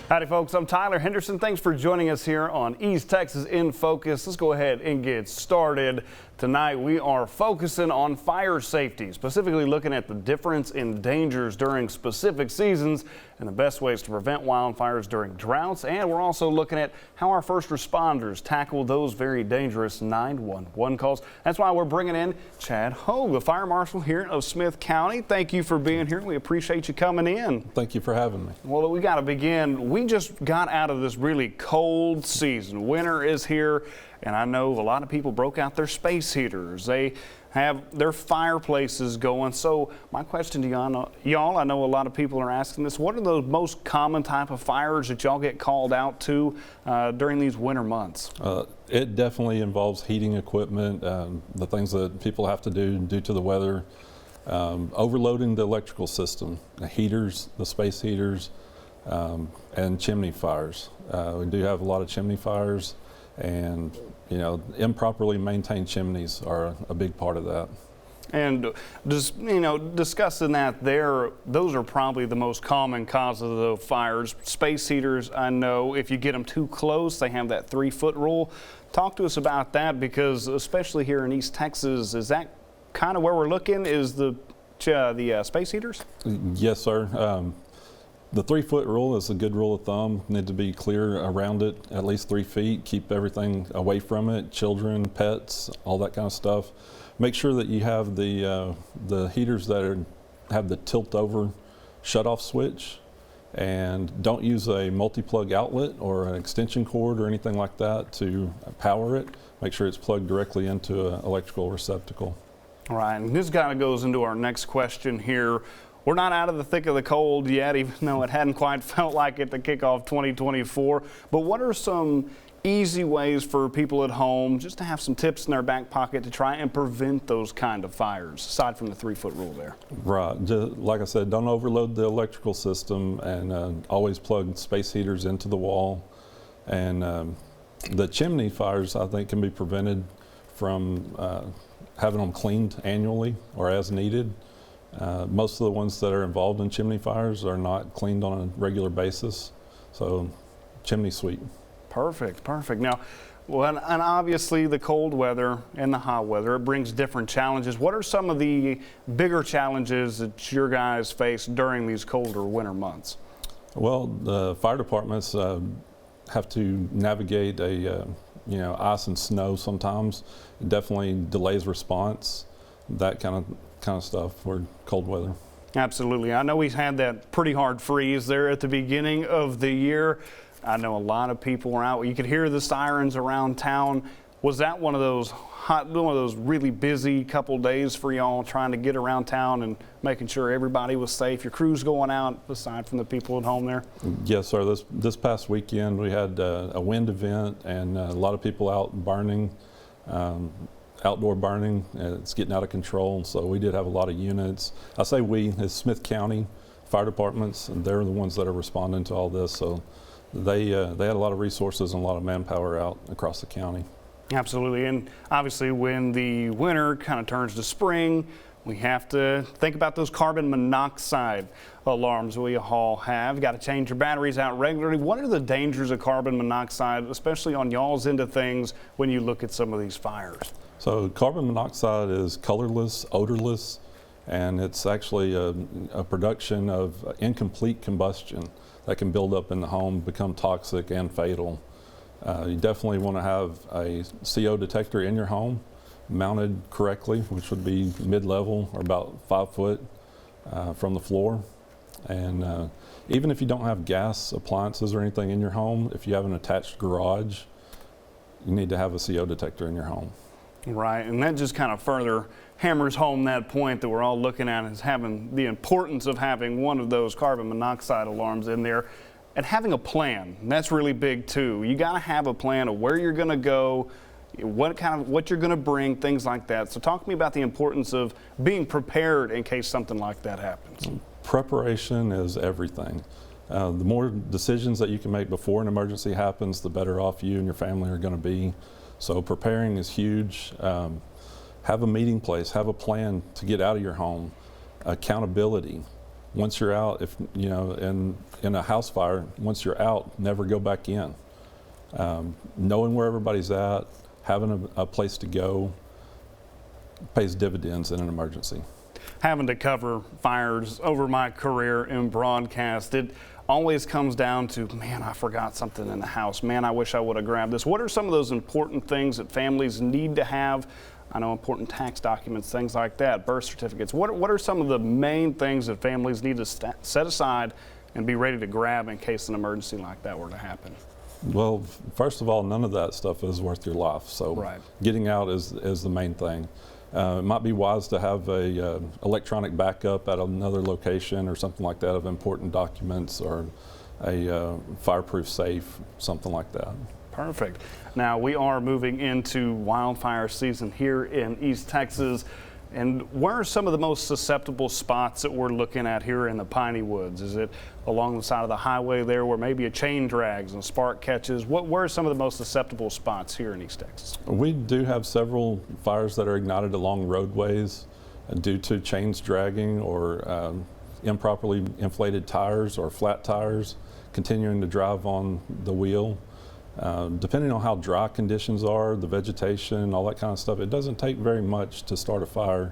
Howdy folks, I'm Tyler Henderson. Thanks for joining us here on East Texas in Focus. Let's go ahead and get started. Tonight we are focusing on fire safety, specifically looking at the difference in dangers during specific seasons and the best ways to prevent wildfires during droughts. And we're also looking at how our first responders tackle those very dangerous 911 calls. That's why we're bringing in Chad Hogue, the fire marshal here of Smith County. Thank you for being here. We appreciate you coming in. Thank you for having me. Well, we got to begin. We just got out of this really cold season. Winter is here, and I know a lot of people broke out their space heaters. They have their fireplaces going. So my question to y'all, I know a lot of people are asking this, what are the most common type of fires that y'all get called out to during these winter months? It definitely involves heating equipment, the things that people have to do due to the weather, overloading the electrical system, the heaters, the space heaters, and chimney fires. We do have a lot of chimney fires, and improperly maintained chimneys are a big part of that. And just, discussing that there, those are probably the most common causes of the fires. Space heaters, I know if you get them too close, they have that 3-foot rule. Talk to us about that, because especially here in East Texas, is that kind of where we're looking, is the space heaters? Yes, sir. The 3-foot rule is a good rule of thumb. Need to be clear around it, at least 3 feet. Keep everything away from it, children, pets, all that kind of stuff. Make sure that you have the heaters that have the tilt-over shut-off switch, and don't use a multi-plug outlet or an extension cord or anything like that to power it. Make sure it's plugged directly into an electrical receptacle. All right, and this kind of goes into our next question here. We're not out of the thick of the cold yet, even though it hadn't quite felt like it to kick off 2024. But what are some easy ways for people at home just to have some tips in their back pocket to try and prevent those kind of fires, aside from the 3-foot rule there? Right. Just, like I said, don't overload the electrical system, and always plug space heaters into the wall. And the chimney fires, I think, can be prevented from having them cleaned annually or as needed. Most of the ones that are involved in chimney fires are not cleaned on a regular basis, so chimney sweep. Perfect, perfect. Now, well, and obviously the cold weather and the hot weather, it brings different challenges. What are some of the bigger challenges that your guys face during these colder winter months? Well, the fire departments have to navigate ice and snow sometimes. It definitely delays response, that kind of stuff for cold weather. Absolutely. I know we had that pretty hard freeze there at the beginning of the year. I know a lot of people were out. You could hear the sirens around town. Was that one of those really busy couple days for y'all, trying to get around town and making sure everybody was safe? Your crew's going out, aside from the people at home there? Yes, sir. This past weekend we had a wind event, and a lot of people out burning. Outdoor burning, it's getting out of control, so we did have a lot of units. I say we, it's Smith County fire departments, and they're the ones that are responding to all this, so they had a lot of resources and a lot of manpower out across the county. Absolutely, and obviously when the winter kind of turns to spring, we have to think about those carbon monoxide alarms we all have. Got to change your batteries out regularly. What are the dangers of carbon monoxide, especially on y'all's end of things, when you look at some of these fires? So carbon monoxide is colorless, odorless, and it's actually a production of incomplete combustion that can build up in the home, become toxic and fatal. You definitely want to have a CO detector in your home, mounted correctly, which would be mid-level or about 5 foot from the floor. And even if you don't have gas appliances or anything in your home, if you have an attached garage, you need to have a CO detector in your home. Right, and that just kind of further hammers home that point that we're all looking at, is having the importance of having one of those carbon monoxide alarms in there, and having a plan. That's really big too. You got to have a plan of where you're going to go, what you're going to bring, things like that. So talk to me about the importance of being prepared in case something like that happens. Preparation is everything. The more decisions that you can make before an emergency happens, the better off you and your family are going to be. So preparing is huge. Have a meeting place, have a plan to get out of your home. Accountability. once you're out, if you know, in a house fire, once you're out, never go back in. Knowing where everybody's at, having a place to go pays dividends in an emergency. Having to cover fires over my career in broadcast, it always comes down to, man, I forgot something in the house. Man, I wish I would have grabbed this. What are some of those important things that families need to have? I know important tax documents, things like that, birth certificates. What are some of the main things that families need to set aside and be ready to grab in case an emergency like that were to happen? Well, first of all, none of that stuff is worth your life. So right. Getting out is the main thing. It might be wise to have a electronic backup at another location or something like that of important documents, or a fireproof safe, something like that. Perfect. Now we are moving into wildfire season here in East Texas. And where are some of the most susceptible spots that we're looking at here in the Piney Woods? Is it along the side of the highway there where maybe a chain drags and a spark catches? Where are some of the most susceptible spots here in East Texas? We do have several fires that are ignited along roadways due to chains dragging, or improperly inflated tires or flat tires continuing to drive on the wheel. Depending on how dry conditions are, the vegetation, all that kind of stuff, it doesn't take very much to start a fire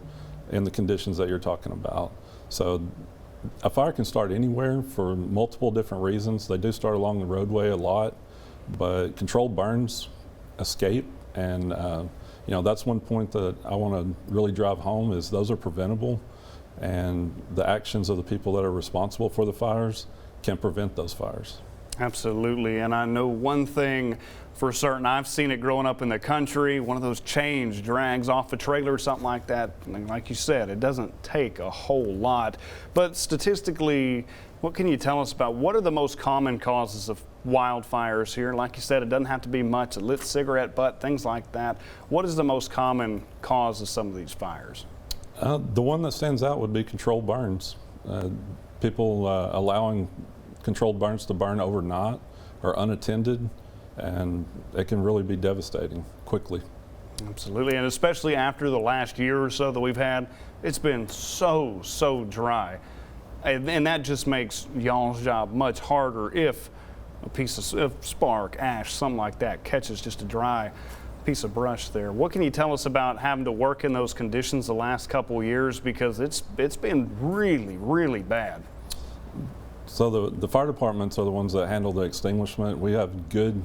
in the conditions that you're talking about. So a fire can start anywhere for multiple different reasons. They do start along the roadway a lot, but controlled burns escape. And you know, that's one point that I want to really drive home, is those are preventable, and the actions of the people that are responsible for the fires can prevent those fires. Absolutely, and I know one thing for certain. I've seen it growing up in the country. One of those chains drags off a trailer or something like that. And like you said, it doesn't take a whole lot. But statistically, what can you tell us about what are the most common causes of wildfires here? Like you said, it doesn't have to be much. A lit cigarette butt, things like that. What is the most common cause of some of these fires? The one that stands out would be controlled burns. People allowing controlled burns to burn overnight or unattended, and it can really be devastating quickly. Absolutely, and especially after the last year or so that we've had, it's been so dry. And that just makes y'all's job much harder if a piece of spark, ash, something like that catches just a dry piece of brush there. What can you tell us about having to work in those conditions the last couple of years? Because it's been really bad. So the fire departments are the ones that handle the extinguishment. We have good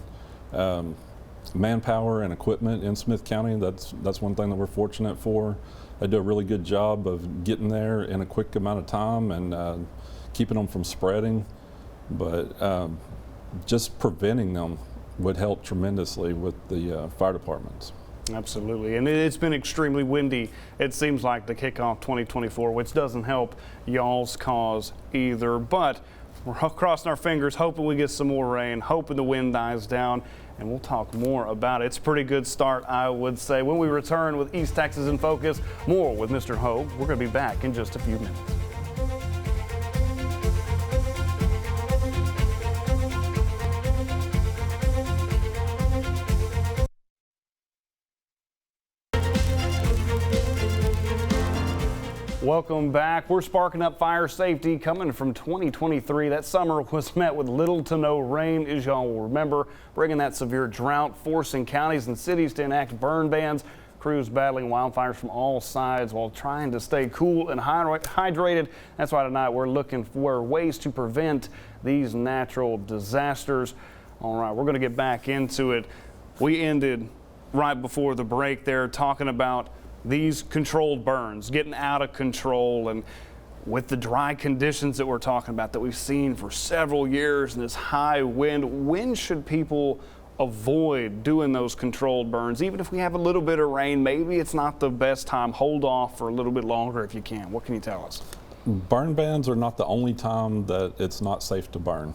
manpower and equipment in Smith County. That's one thing that we're fortunate for. They do a really good job of getting there in a quick amount of time and keeping them from spreading. But just preventing them would help tremendously with the fire departments. Absolutely, and it's been extremely windy, it seems like, to kick off 2024, which doesn't help y'all's cause either. But we're crossing our fingers, hoping we get some more rain, hoping the wind dies down, and we'll talk more about it. It's a pretty good start, I would say. When we return with East Texas in Focus, more with Mr. Hogue. We're going to be back in just a few minutes. Welcome back. We're sparking up fire safety coming from 2023. That summer was met with little to no rain, as y'all will remember, bringing that severe drought, forcing counties and cities to enact burn bans. Crews battling wildfires from all sides while trying to stay cool and hydrated. That's why tonight we're looking for ways to prevent these natural disasters. All right, we're going to get back into it. We ended right before the break there talking about these controlled burns getting out of control, and with the dry conditions that we're talking about that we've seen for several years and this high wind, when should people avoid doing those controlled burns? Even if we have a little bit of rain, maybe it's not the best time. Hold off for a little bit longer if you can. What can you tell us? Burn bans are not the only time that it's not safe to burn.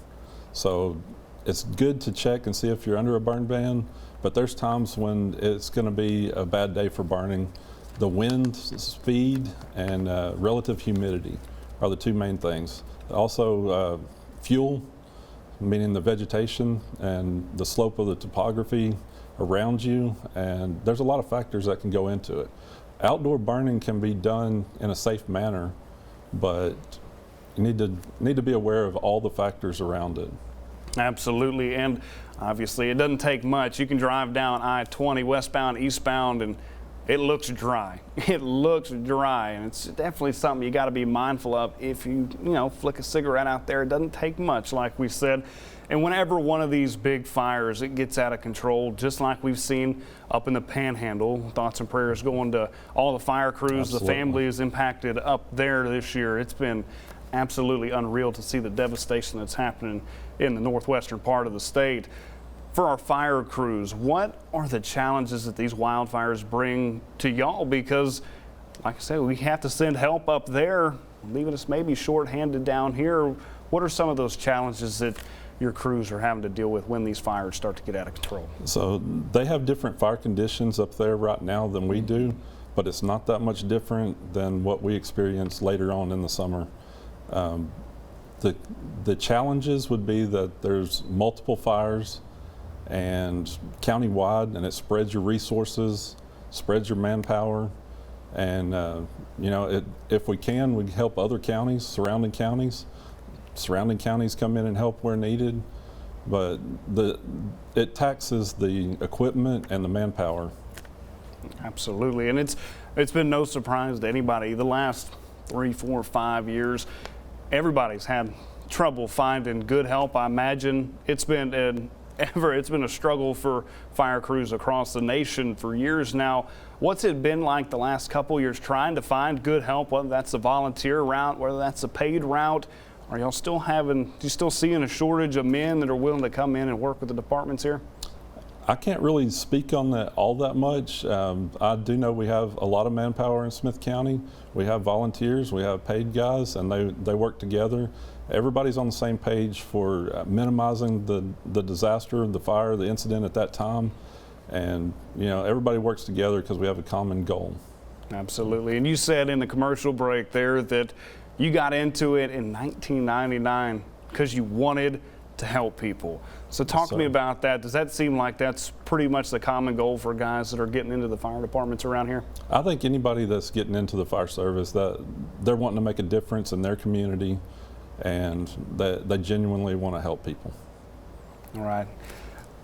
So it's good to check and see if you're under a burn ban, but there's times when it's going to be a bad day for burning. The wind speed and relative humidity are the two main things. Also fuel, meaning the vegetation and the slope of the topography around you, and there's a lot of factors that can go into it. Outdoor burning can be done in a safe manner, but you need to be aware of all the factors around it. Absolutely, and obviously it doesn't take much. You can drive down I-20 westbound, eastbound, and it looks dry. It looks dry, and it's definitely something you got to be mindful of. If you flick a cigarette out there, it doesn't take much, like we said. And whenever one of these big fires, it gets out of control, just like we've seen up in the Panhandle. Thoughts and prayers going to all the fire crews, Absolutely. the families impacted up there this year. It's been absolutely unreal to see the devastation that's happening in the northwestern part of the state. For our fire crews, what are the challenges that these wildfires bring to y'all? Because, like I said, we have to send help up there, leaving us maybe shorthanded down here. What are some of those challenges that your crews are having to deal with when these fires start to get out of control? So they have different fire conditions up there right now than we do, but it's not that much different than what we experience later on in the summer. The challenges would be that there's multiple fires and county-wide, and it spreads your resources, spreads your manpower, and if we can, we help other counties, surrounding counties. Surrounding counties come in and help where needed, but it taxes the equipment and the manpower. Absolutely, and it's been no surprise to anybody. The last 3, 4, 5 years, everybody's had trouble finding good help. I imagine it's been a struggle for fire crews across the nation for years now. What's it been like the last couple years trying to find good help, whether that's a volunteer route, whether that's a paid route? Are y'all still seeing a shortage of men that are willing to come in and work with the departments here? I can't really speak on that all that much. I do know we have a lot of manpower in Smith County. We have volunteers, we have paid guys, and they work together. Everybody's on the same page for minimizing the disaster, the fire, the incident at that time. And everybody works together because we have a common goal. Absolutely. And you said in the commercial break there that you got into it in 1999 because you wanted to help people. So talk to me about that. Does that seem like that's pretty much the common goal for guys that are getting into the fire departments around here? I think anybody that's getting into the fire service, that they're wanting to make a difference in their community, and that they genuinely want to help people. All right.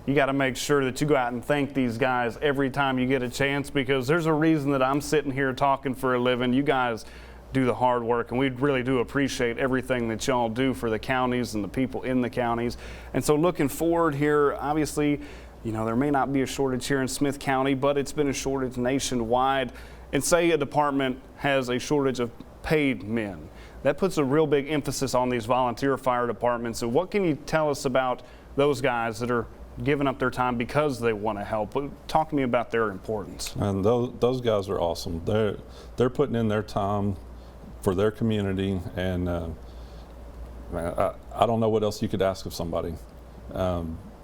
You got to make sure that you go out and thank these guys every time you get a chance, because there's a reason that I'm sitting here talking for a living. You guys do the hard work, and we really do appreciate everything that y'all do for the counties and the people in the counties. And so looking forward here, obviously, there may not be a shortage here in Smith County, but it's been a shortage nationwide. And say a department has a shortage of paid men. That puts a real big emphasis on these volunteer fire departments. So what can you tell us about those guys that are giving up their time because they want to help? Talk to me about their importance. And those guys are awesome. They're putting in their time for their community, and I don't know what else you could ask of somebody.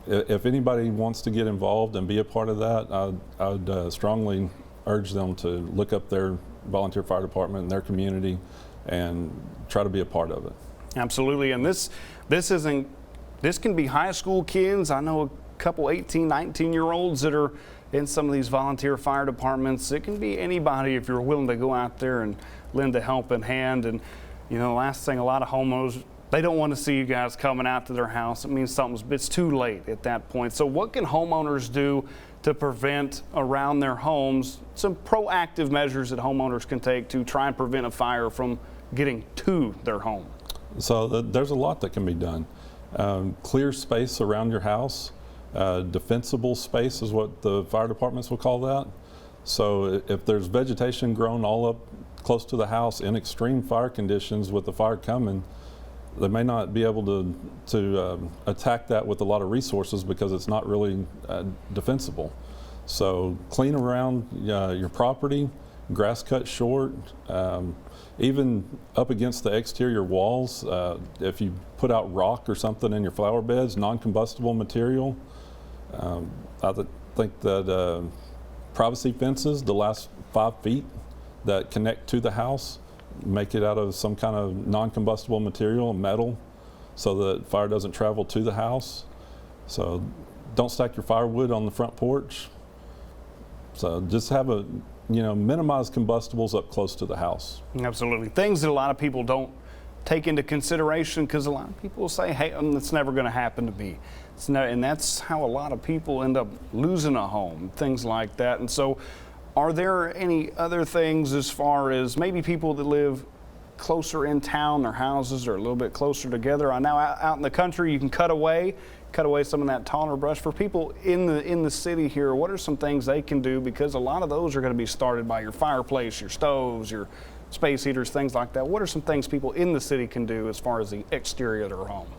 If anybody wants to get involved and be a part of that, I would strongly urge them to look up their volunteer fire department and their community and try to be a part of it. Absolutely, and this can be high school kids. I know a couple 18, 19-year-olds that are in some of these volunteer fire departments. It can be anybody if you're willing to go out there and lend a helping hand. And the last thing, a lot of homeowners, they don't want to see you guys coming out to their house. It means it's too late at that point. So what can homeowners do to prevent around their homes, some proactive measures that homeowners can take to try and prevent a fire from getting to their home? So there's a lot that can be done. Clear space around your house. Defensible space is what the fire departments will call that. So if there's vegetation grown all up close to the house in extreme fire conditions with the fire coming, they may not be able to attack that with a lot of resources because it's not really defensible. So clean around your property, grass cut short, even up against the exterior walls. If you put out rock or something in your flower beds, non-combustible material. I think that privacy fences, the last 5 feet that connect to the house, make it out of some kind of non-combustible material, metal, so that fire doesn't travel to the house. So don't stack your firewood on the front porch. So just have minimize combustibles up close to the house. Absolutely. Things that a lot of people don't take into consideration? Because a lot of people will say, hey, it's never going to happen to me. And that's how a lot of people end up losing a home, things like that. And so are there any other things as far as maybe people that live closer in town, their houses are a little bit closer together? I know out in the country you can cut away some of that taller brush. For people in the city here, what are some things they can do? Because a lot of those are going to be started by your fireplace, your stoves, your space heaters, things like that. What are some things people in the city can do as far as the exterior of their home?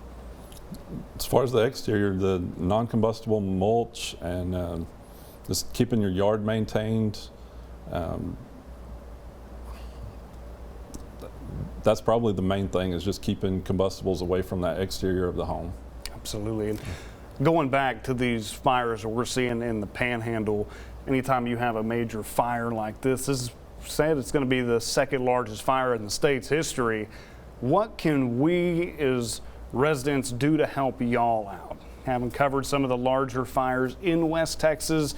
As far as the exterior, the non-combustible mulch and just keeping your yard maintained. That's probably the main thing, is just keeping combustibles away from that exterior of the home. Absolutely. And going back to these fires that we're seeing in the Panhandle, anytime you have a major fire like this is said it's going to be the second largest fire in the state's history. What can we as residents do to help y'all out? Having covered some of the larger fires in West Texas,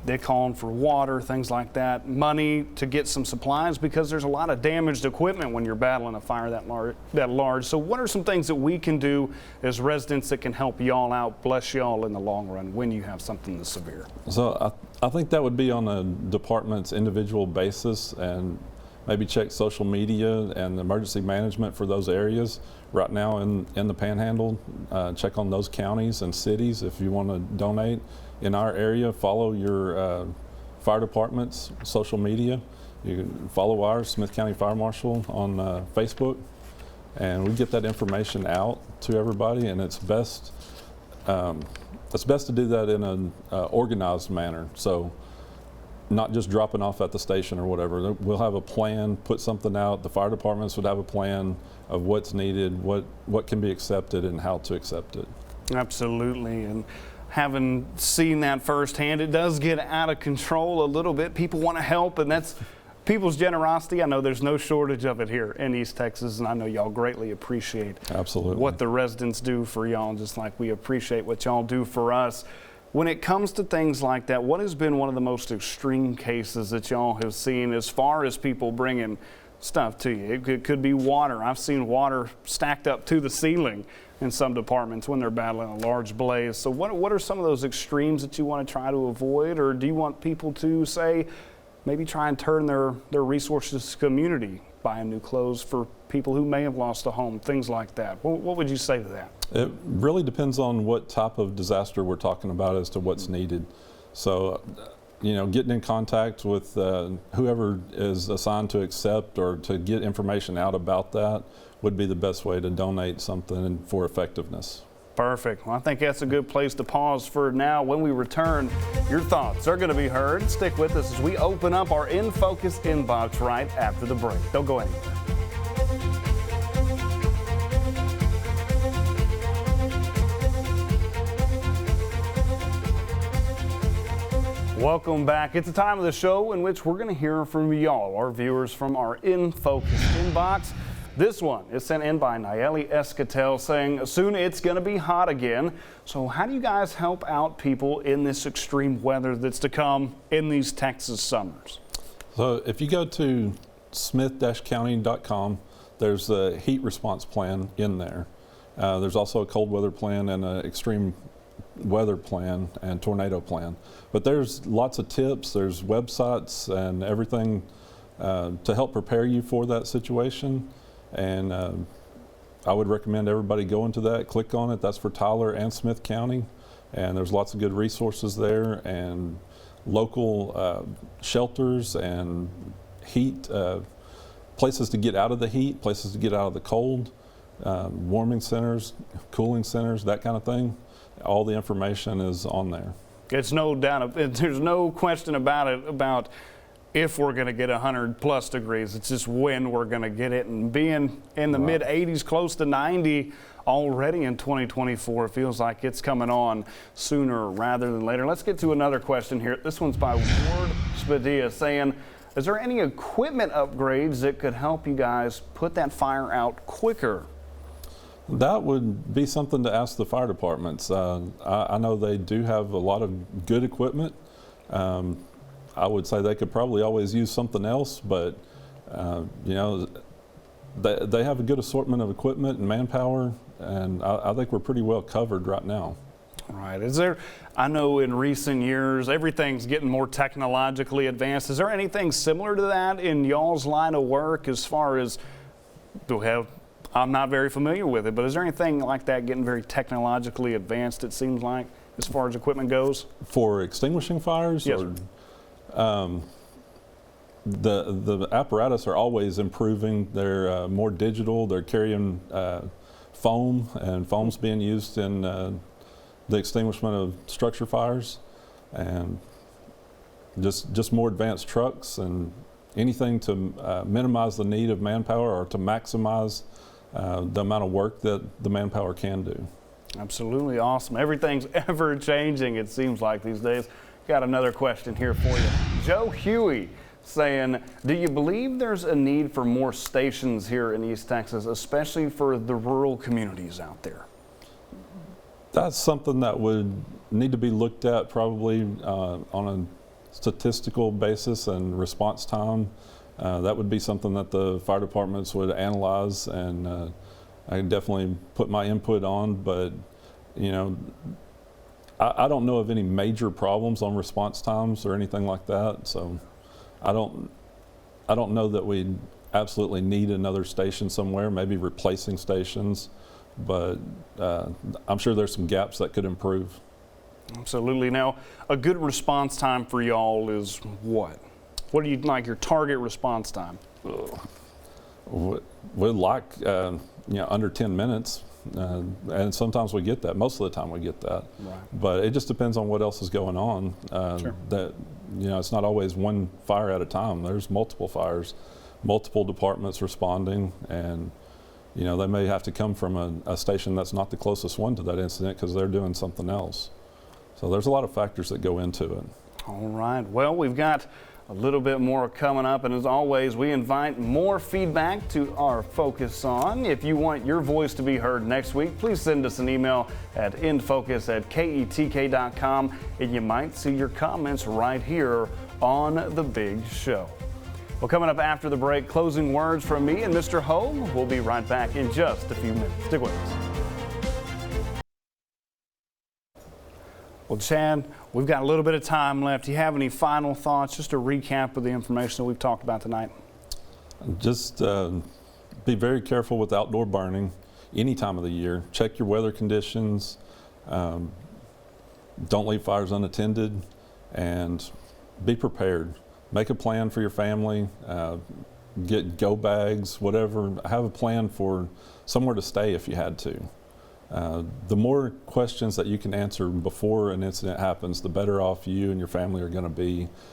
they're calling for water, things like that, money to get some supplies, because there's a lot of damaged equipment when you're battling a fire that large. So what are some things that we can do as residents that can help y'all out, bless y'all in the long run when you have something this severe? So I think that would be on a department's individual basis, and maybe check social media and emergency management for those areas. Right now in the Panhandle, check on those counties and cities if you want to donate. In our area, follow your fire department's social media. You can follow ours, Smith County Fire Marshal, on Facebook, and we get that information out to everybody. And it's best to do that in an organized manner. So not just dropping off at the station or whatever. We'll have a plan, put something out. The fire departments would have a plan of what's needed, what can be accepted, and how to accept it. Absolutely. And having seen that firsthand, it does get out of control a little bit. People want to help, and that's people's generosity. I know there's no shortage of it here in East Texas, and I know y'all greatly appreciate what the residents do for y'all, just like we appreciate what y'all do for us. When it comes to things like that, what has been one of the most extreme cases that y'all have seen as far as people bringing stuff to you? It could be water. I've seen water stacked up to the ceiling in some departments when they're battling a large blaze. So what are some of those extremes that you want to try to avoid? Or do you want people to say, maybe try and turn their resources to community, buying new clothes for people who may have lost a home, things like that? What would you say to that? It really depends on what type of disaster we're talking about as to what's needed. So, getting in contact with whoever is assigned to accept or to get information out about that would be the best way to donate something for effectiveness. Perfect. Well, I think that's a good place to pause for now. When we return, your thoughts are going to be heard. Stick with us as we open up our In Focus inbox right after the break. Don't go anywhere. Welcome back. It's a time of the show in which we're going to hear from y'all, our viewers, from our In Focus inbox. This one is sent in by Nayeli Escatel saying, soon it's going to be hot again. So how do you guys help out people in this extreme weather that's to come in these Texas summers? So if you go to smith-county.com, there's a heat response plan in there. There's also a cold weather plan and an extreme weather plan and tornado plan. But there's lots of tips, there's websites and everything to help prepare you for that situation. And I would recommend everybody go into that, click on it. That's for Tyler and Smith County. And there's lots of good resources there, and local shelters and heat, places to get out of the heat, places to get out of the cold, warming centers, cooling centers, that kind of thing. All the information is on there. It's no doubt, there's no question about it, about if we're going to get 100+ degrees. It's just when we're going to get it. And being in the mid 80s, close to 90 already in 2024, feels like it's coming on sooner rather than later. Let's get to another question here. This one's by Ward Spadilla saying, is there any equipment upgrades that could help you guys put that fire out quicker? That would be something to ask the fire departments. I know they do have a lot of good equipment. I would say they could probably always use something else, but they have a good assortment of equipment and manpower, and I think we're pretty well covered right now. Right. I know in recent years, everything's getting more technologically advanced. Is there anything similar to that in y'all's line of work as far as, I'm not very familiar with it, but is there anything like that getting very technologically advanced, it seems like, as far as equipment goes? For extinguishing fires? Yes, or, the apparatus are always improving. They're more digital. They're carrying foam, and foam's being used in the extinguishment of structure fires, and just more advanced trucks and anything to minimize the need of manpower or to maximize the amount of work that the manpower can do. Absolutely awesome. Everything's ever changing, it seems like these days. Got another question here for you. Joe Huey saying, do you believe there's a need for more stations here in East Texas, especially for the rural communities out there? That's something that would need to be looked at probably on a statistical basis and response time. That would be something that the fire departments would analyze, and I can definitely put my input on, but you know, I don't know of any major problems on response times or anything like that, so I don't know that we absolutely need another station somewhere, maybe replacing stations, but I'm sure there's some gaps that could improve. Absolutely. Now, a good response time for y'all is what? What do you like your target response time? We'd like under 10 minutes, and sometimes we get that. Most of the time we get that. Right. But it just depends on what else is going on. Sure. That it's not always one fire at a time. There's multiple fires, multiple departments responding, and they may have to come from a station that's not the closest one to that incident because they're doing something else. So there's a lot of factors that go into it. All right. Well, we've got a little bit more coming up, and as always, we invite more feedback to our Focus On. If you want your voice to be heard next week, please send us an email at infocus@ketk.com, and you might see your comments right here on The Big Show. Well, coming up after the break, closing words from me and Mr. Hogue. We'll be right back in just a few minutes. Stick with us. Well, Chad, we've got a little bit of time left. Do you have any final thoughts, just a recap of the information that we've talked about tonight? Just be very careful with outdoor burning any time of the year. Check your weather conditions. Don't leave fires unattended, and be prepared. Make a plan for your family. Get go bags, whatever. Have a plan for somewhere to stay if you had to. The more questions that you can answer before an incident happens, the better off you and your family are going to be,